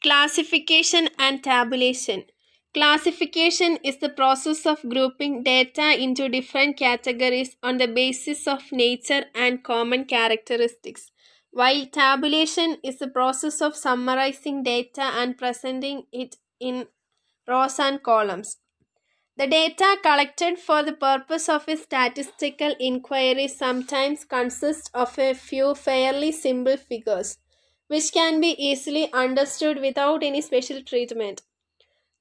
Classification and tabulation. Classification is the process of grouping data into different categories on the basis of nature and common characteristics, while tabulation is the process of summarizing data and presenting it in rows and columns. The data collected for the purpose of a statistical inquiry sometimes consists of a few fairly simple figures, which can be easily understood without any special treatment.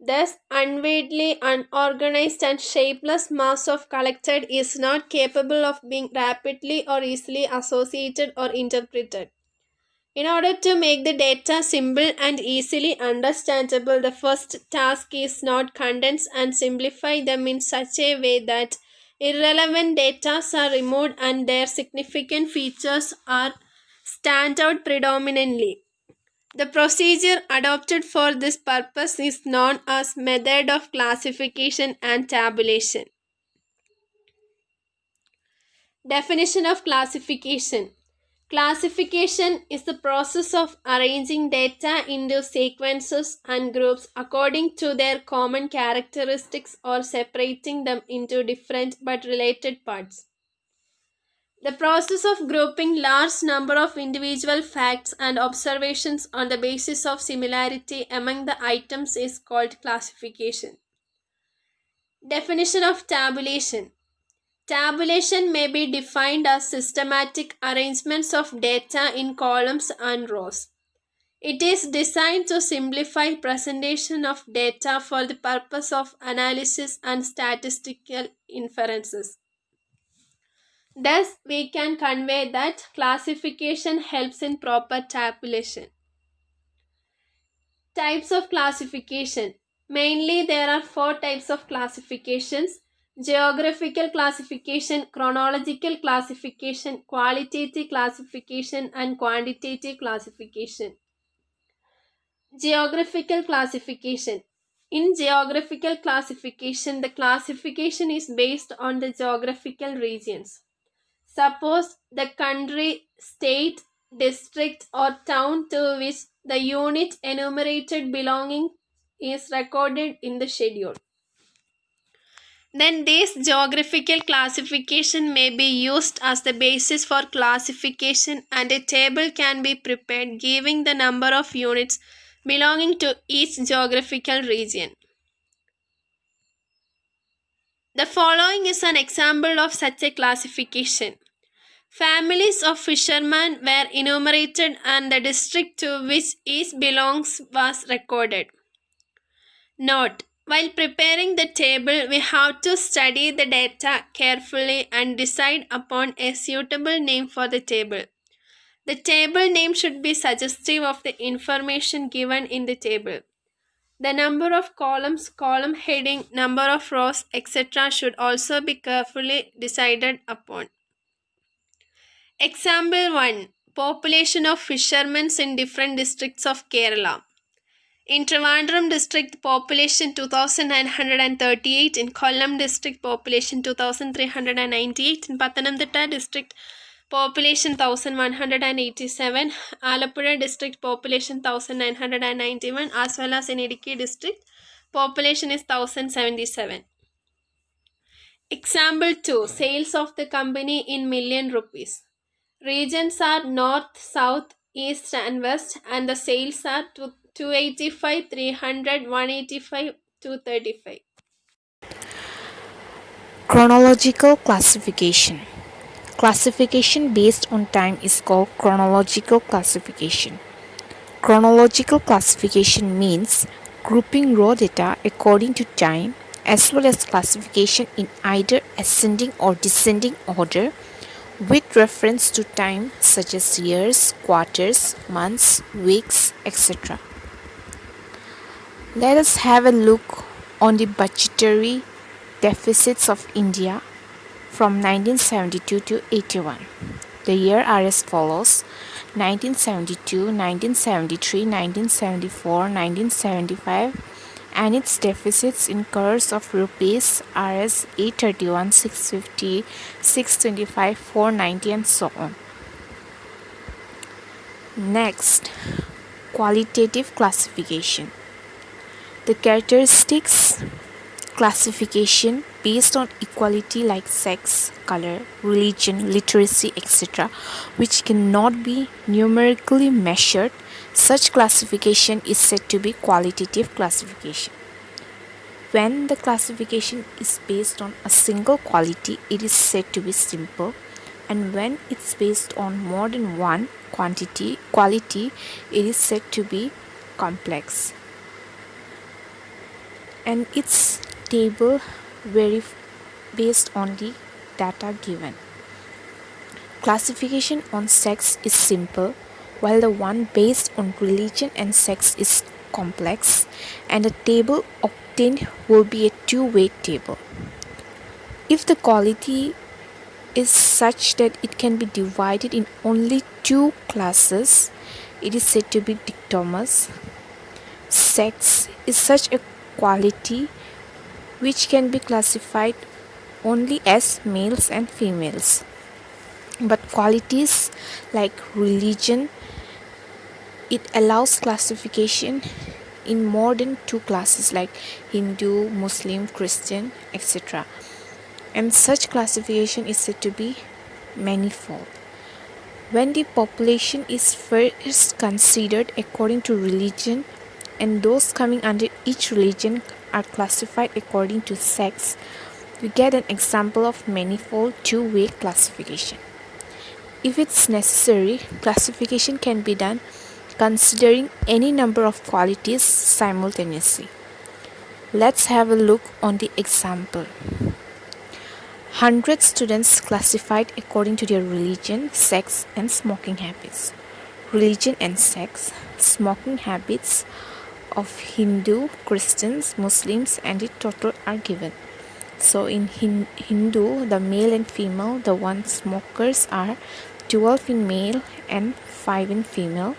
Thus, unwieldy, unorganized, and shapeless mass of collected is not capable of being rapidly or easily associated or interpreted. In order to make the data simple and easily understandable, the first task is not condense and simplify them in such a way that irrelevant data are removed and their significant features are stand out predominantly. The procedure adopted for this purpose is known as method of classification and tabulation. Definition of classification. Classification is the process of arranging data into sequences and groups according to their common characteristics or separating them into different but related parts. The process of grouping large number of individual facts and observations on the basis of similarity among the items is called classification. Definition of tabulation. Tabulation may be defined as systematic arrangements of data in columns and rows. It is designed to simplify presentation of data for the purpose of analysis and statistical inferences. Thus, we can convey that classification helps in proper tabulation. Types of classification. Mainly, there are four types of classifications: geographical classification, chronological classification, qualitative classification, and quantitative classification. Geographical classification. In geographical classification, the classification is based on the geographical regions. Suppose the country, state, district, or town to which the unit enumerated belonging is recorded in the schedule. Then this geographical classification may be used as the basis for classification, and a table can be prepared giving the number of units belonging to each geographical region. The following is an example of such a classification. Families of fishermen were enumerated and the district to which each belongs was recorded. Note: while preparing the table, we have to study the data carefully and decide upon a suitable name for the table. The table name should be suggestive of the information given in the table. The number of columns, column heading, number of rows, etc. should also be carefully decided upon. Example 1. Population of fishermen in different districts of Kerala. In Trivandrum district, population 2938. In Kollam district, population 2398. In Pathanamthitta district, population 1187. Alappuzha district, population 1991. As well as in Idukki district, population is 1077. Example 2. Sales of the company in million rupees. Regions are north, south, east and west, and the sales are 285, 300, 185, 235. Chronological classification. Classification based on time is called chronological classification. Chronological classification means grouping raw data according to time, as well as classification in either ascending or descending order with reference to time such as years, quarters, months, weeks, etc. Let us have a look on the budgetary deficits of India from 1972 to 81. The years are as follows: 1972, 1973, 1974, 1975, and its deficits in crores of rupees are as 831, 650, 625, 490 and so on. Next, qualitative classification. The characteristics classification based on equality like sex, color, religion, literacy, etc., which cannot be numerically measured, such classification is said to be qualitative classification. When the classification is based on a single quality, it is said to be simple, and when it's based on more than one quality, it is said to be complex. And its table vary based on the data given. Classification on sex is simple, while the one based on religion and sex is complex, and the table obtained will be a two-way table. If the quality is such that it can be divided in only two classes, it is said to be dichotomous. Sex is such a quality which can be classified only as males and females. But qualities like religion, it allows classification in more than two classes like Hindu, Muslim, Christian, etc. And such classification is said to be manifold. When the population is first considered according to religion, and those coming under each religion are classified according to sex, we get an example of manifold two-way classification. If it's necessary, classification can be done considering any number of qualities simultaneously. Let's have a look on the example. 100 students classified according to their religion, sex, and smoking habits. Religion and sex, smoking habits of Hindu, Christians, Muslims, and the total are given. So in Hindu, the male and female, the one smokers are 12 in male and 5 in female,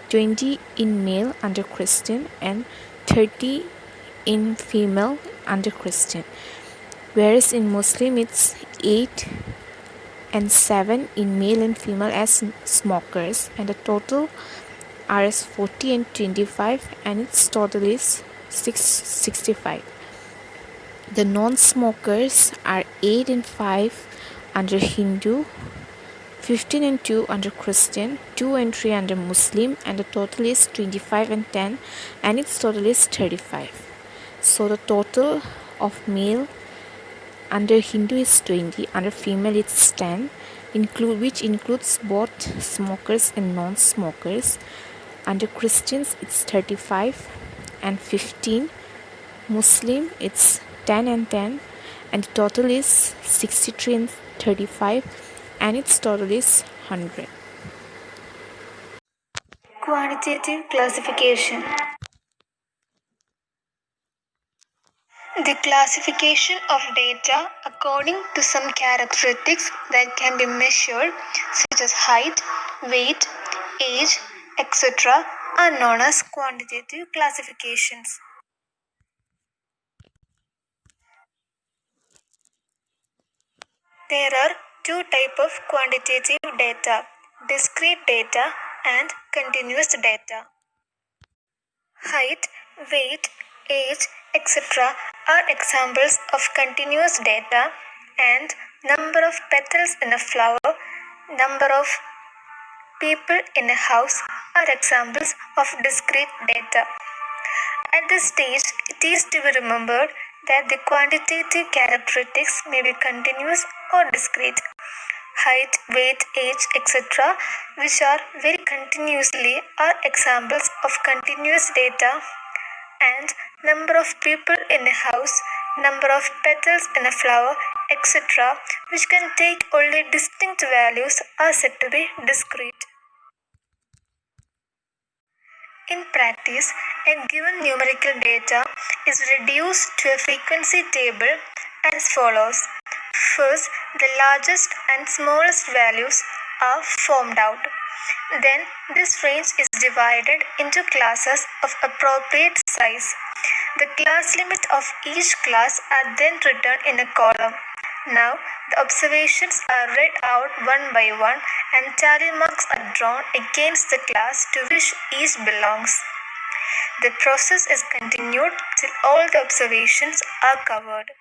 20 in male under Christian, and 30 in female under Christian. Whereas in Muslim it's 8 and 7 in male and female as smokers, and the total are as 40 and 25, and its total is 665. The non-smokers are 8 and 5 under Hindu, 15 and 2 under Christian, 2 and 3 under Muslim, and the total is 25 and 10, and its total is 35. So the total of male under Hindu is 20, under female it's 10, which includes both smokers and non-smokers. Under Christians it's 35 and 15, Muslim it's 10 and 10, and the total is 63 and 35, and its total is 100. Quantitative classification. The classification of data according to some characteristics that can be measured, such as height, weight, age, etc., are known as quantitative classifications. There are two types of quantitative data: discrete data and continuous data. Height, weight, age, etc. are examples of continuous data, and number of petals in a flower, number of people in a house are examples of discrete data. At this stage, it is to be remembered that the quantitative characteristics may be continuous or discrete. Height, weight, age, etc., which are very continuously, are examples of continuous data, and number of people in a house, number of petals in a flower, etc., which can take only distinct values, are said to be discrete. In practice, a given numerical data is reduced to a frequency table as follows. First, the largest and smallest values are formed out. Then, this range is divided into classes of appropriate size. The class limit of each class are then written in a column. Now, the observations are read out one by one and tally marks are drawn against the class to which each belongs. The process is continued till all the observations are covered.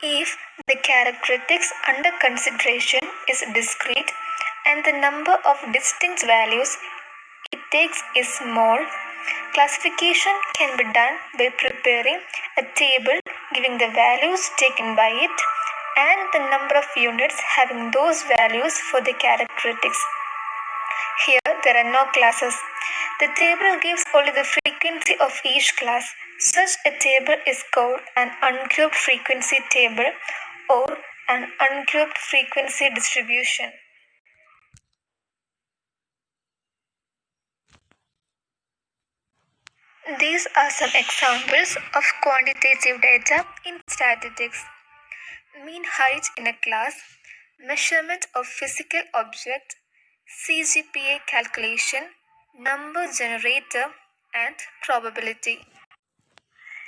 If the characteristics under consideration is discrete and the number of distinct values it takes is small, classification can be done by preparing a table giving the values taken by it and the number of units having those values for the characteristics. Here there are no classes. The table gives only the frequency of each class. Such a table is called an ungrouped frequency table or an ungrouped frequency distribution. These are some examples of quantitative data in statistics. Mean height in a class, measurement of physical object, CGPA calculation, number generator, and probability.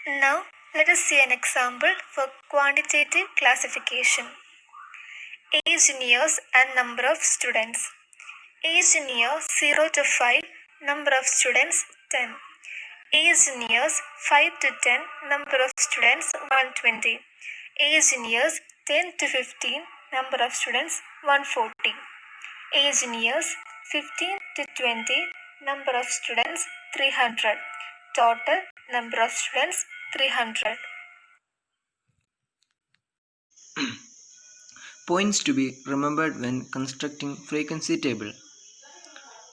Now, let us see an example for quantitative classification. Age in years and number of students. Age in year 0 to 5, number of students 10. Age in years 5 to 10, number of students 120. Age in years 10 to 15, number of students 140. Age in years 15 to 20, number of students 300. Total number of students 300. Points to be remembered when constructing frequency table.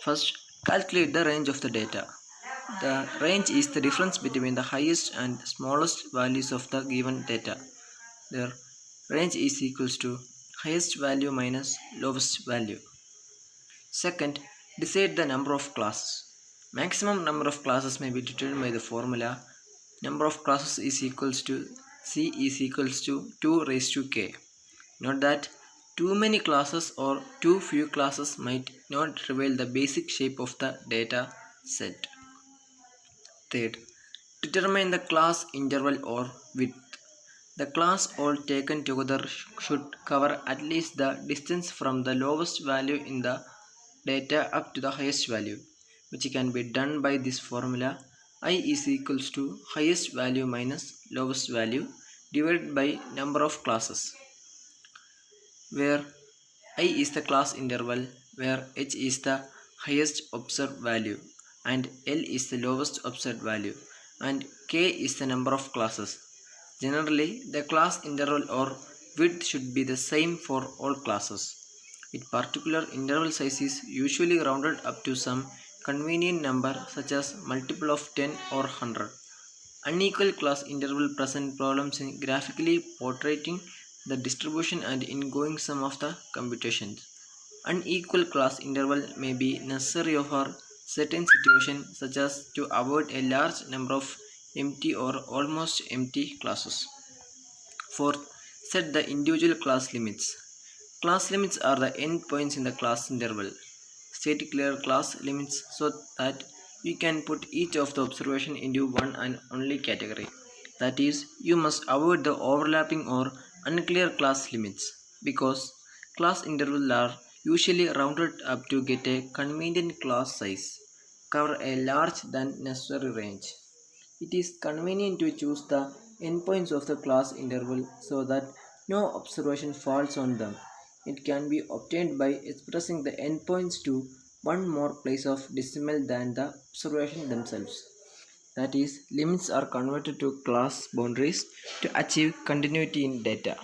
First, calculate the range of the data. The range is the difference between the highest and smallest values of the given data. The range is equals to highest value minus lowest value. Second, decide the number of classes. Maximum number of classes may be determined by the formula number of classes is equals to C is equals to 2 raised to k. Note that too many classes or too few classes might not reveal the basic shape of the data set. Third, determine the class interval or width. The class all taken together should cover at least the distance from the lowest value in the data up to the highest value, which can be done by this formula I is equals to highest value minus lowest value divided by number of classes, where I is the class interval, where h is the highest observed value and L is the lowest observed value and k is the number of classes. Generally, the class interval or width should be the same for all classes. In particular, interval size is usually rounded up to some convenient number such as multiple of 10 or 100. Unequal class interval present problems in graphically portraying the distribution and in going some of the computations. Unequal class interval may be necessary for certain situations such as to avoid a large number of empty or almost empty classes. Fourth, set the individual class limits. Class limits are the endpoints in the class interval. State clear class limits so that you can put each of the observation into one and only category. That is, you must avoid the overlapping or unclear class limits because class intervals are usually rounded up to get a convenient class size, cover a large than necessary range. It is convenient to choose the endpoints of the class interval so that no observation falls on them. It can be obtained by expressing the endpoints to one more place of decimal than the observation themselves. That is, limits are converted to class boundaries to achieve continuity in data.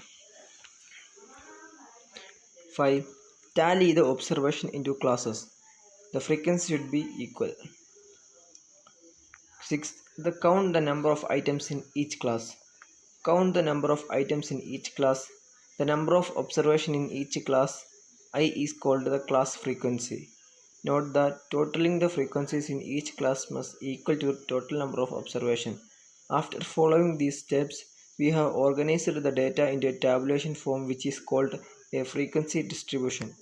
5. Tally the observation into classes. The frequency should be equal. 6. Count the number of items in each class. Count the number of items in each class. The number of observation in each class I is called the class frequency. Note that totaling the frequencies in each class must equal to the total number of observation. After following these steps, we have organized the data into a tabulation form which is called a frequency distribution,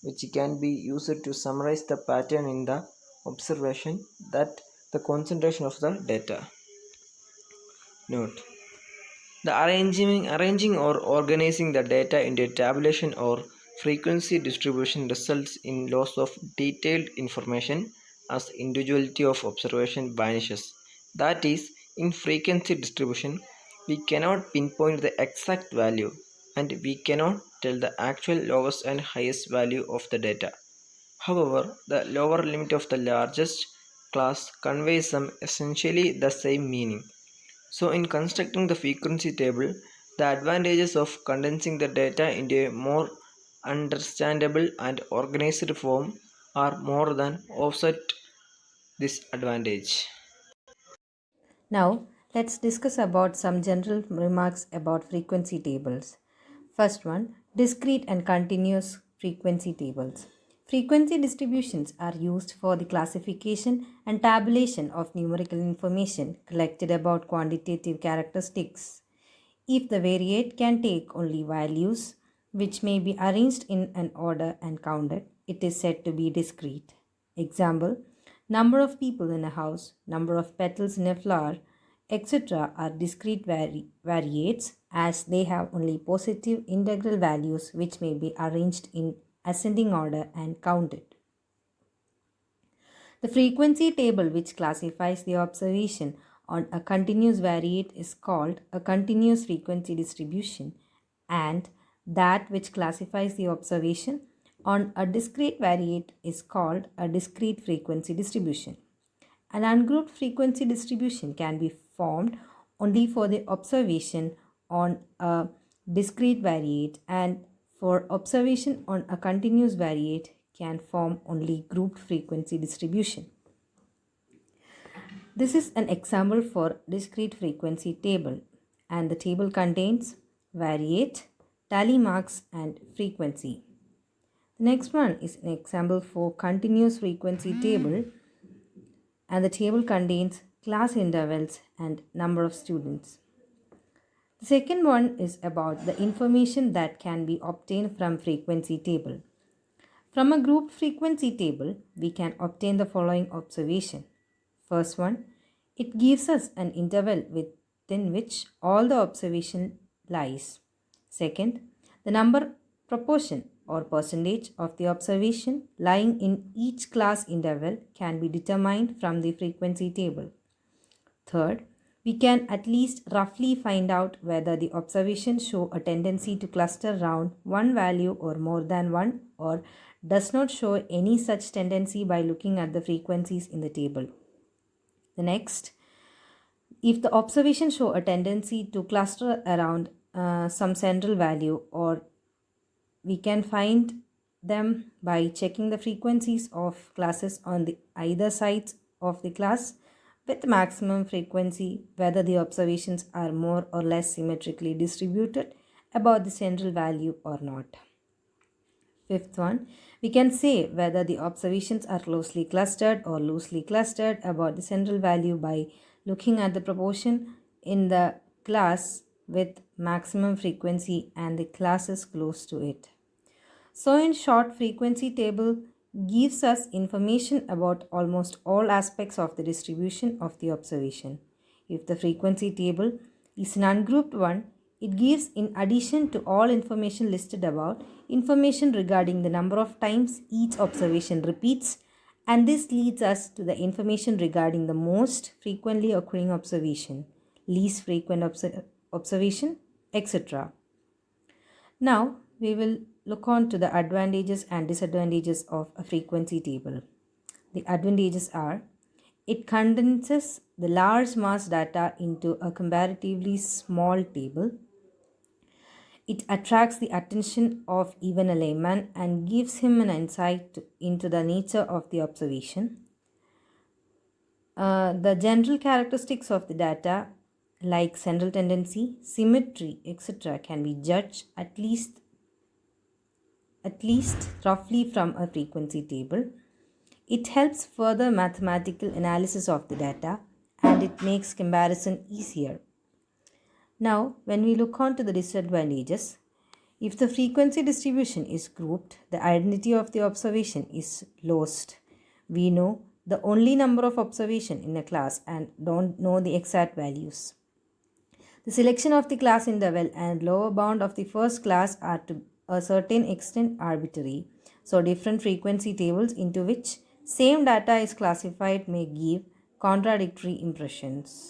which can be used to summarize the pattern in the observation that the concentration of the data. Note: The arranging or organizing the data into a tabulation or frequency distribution results in loss of detailed information as individuality of observation vanishes. That is, in frequency distribution, we cannot pinpoint the exact value and we cannot tell the actual lowest and highest value of the data. However, the lower limit of the largest class conveys some essentially the same meaning. So in constructing the frequency table, the advantages of condensing the data into a more understandable and organized form are more than offset this advantage. Now, let's discuss about some general remarks about frequency tables. First one, discrete and continuous frequency tables. Frequency distributions are used for the classification and tabulation of numerical information collected about quantitative characteristics. If the variate can take only values which may be arranged in an order and counted, it is said to be discrete. Example, number of people in a house, number of petals in a flower, etc. are discrete variates as they have only positive integral values which may be arranged in ascending order and counted. The frequency table which classifies the observation on a continuous variate is called a continuous frequency distribution, and that which classifies the observation on a discrete variate is called a discrete frequency distribution. An ungrouped frequency distribution can be formed only for the observation on a discrete variate, and for observation on a continuous variate can form only grouped frequency distribution. This is an example for discrete frequency table, and the table contains variate, tally marks and frequency. The next one is an example for continuous frequency table, and the table contains class intervals and number of students. The second one is about the information that can be obtained from frequency table. From a grouped frequency table, we can obtain the following observation. First one, it gives us an interval within which all the observation lies. Second, the number proportion or percentage of the observation lying in each class interval can be determined from the frequency table. Third, we can at least roughly find out whether the observations show a tendency to cluster around one value or more than one, or does not show any such tendency by looking at the frequencies in the table. The next, if the observations show a tendency to cluster around some central value, or we can find them by checking the frequencies of classes on the either sides of the class with maximum frequency, whether the observations are more or less symmetrically distributed about the central value or not. Fifth one, we can say whether the observations are closely clustered or loosely clustered about the central value by looking at the proportion in the class with maximum frequency and the classes close to it. So in short, frequency table gives us information about almost all aspects of the distribution of the observation. If the frequency table is an ungrouped one, it gives, in addition to all information listed above, information regarding the number of times each observation repeats, and this leads us to the information regarding the most frequently occurring observation, least frequent observation, etc. Now we will look on to the advantages and disadvantages of a frequency table. The advantages are, it condenses the large mass data into a comparatively small table. It attracts the attention of even a layman and gives him an insight into the nature of the observation. The general characteristics of the data, like central tendency, symmetry, etc., can be judged at least roughly from a frequency table. It helps further mathematical analysis of the data, and it makes comparison easier. Now, when we look on to the disadvantages, if the frequency distribution is grouped, the identity of the observation is lost. We know the only number of observation in a class and don't know the exact values. The selection of the class interval and lower bound of the first class are to a certain extent arbitrary. So different frequency tables into which same data is classified may give contradictory impressions.